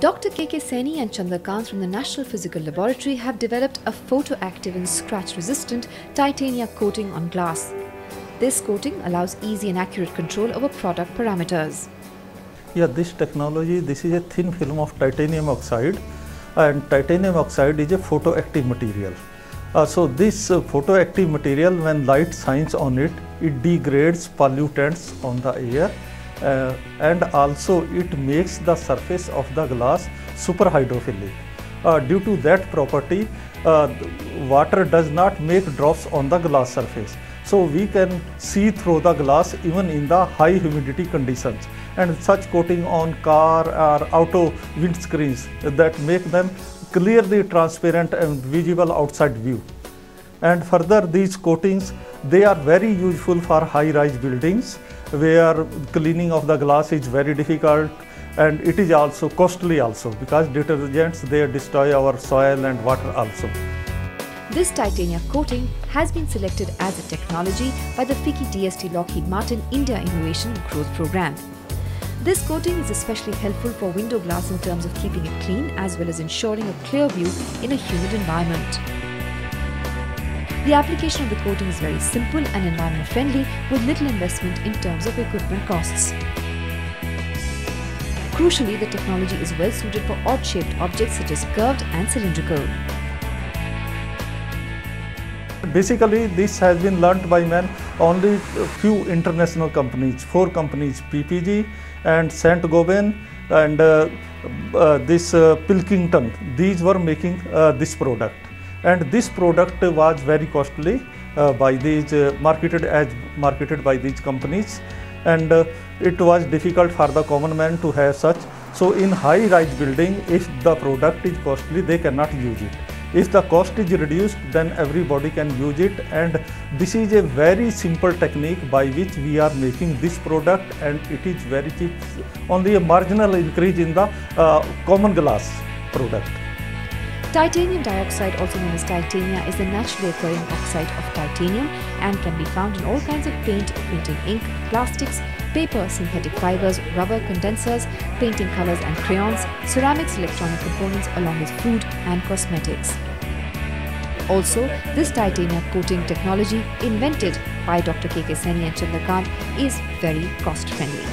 Dr. K.K. Saini and Chandrakant from the National Physical Laboratory have developed a photoactive and scratch-resistant titania coating on glass. This coating allows easy and accurate control over product parameters. Yeah, this technology, this is a thin film of titanium oxide, and titanium oxide is a photoactive material. So this photoactive material, when light shines on it, it degrades pollutants on the air, and also it makes the surface of the glass super hydrophilic. Due to that property, water does not make drops on the glass surface. So we can see through the glass even in the high humidity conditions, and such coating on car or auto windscreens that make them clearly transparent and visible outside view. And further, these coatings, they are very useful for high-rise buildings where cleaning of the glass is very difficult, and it is also costly also, because detergents, they destroy our soil and water also. This titania coating has been selected as a technology by the FICCI DST Lockheed Martin India Innovation Growth Program. This coating is especially helpful for window glass in terms of keeping it clean as well as ensuring a clear view in a humid environment. The application of the coating is very simple and environment friendly with little investment in terms of equipment costs. Crucially, the technology is well suited for odd-shaped objects such as curved and cylindrical. Basically, this has been learnt by men. Only few international companies, 4 companies, PPG and Saint-Gobain and this Pilkington, these were making this product. And this product was very costly by these marketed by these companies, and it was difficult for the common man to have such. So in high-rise building, if the product is costly, they cannot use it. If the cost is reduced, then everybody can use it, and this is a very simple technique by which we are making this product, and it is very cheap, only a marginal increase in the common glass product. Titanium dioxide, also known as titania, is a naturally occurring oxide of titanium and can be found in all kinds of paint, printing ink, plastics, paper, synthetic fibers, rubber, condensers, painting colors and crayons, ceramics, electronic components, along with food and cosmetics. Also, this titania coating technology, invented by Dr. K.K. Saini and Chandrakant, is very cost-friendly.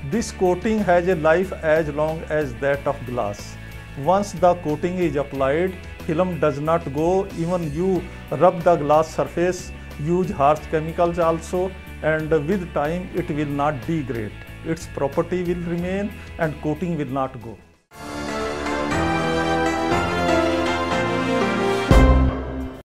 This coating has a life as long as that of glass. Once the coating is applied, film does not go. Even you rub the glass surface, use harsh chemicals also, and with time it will not degrade. Its property will remain and coating will not go.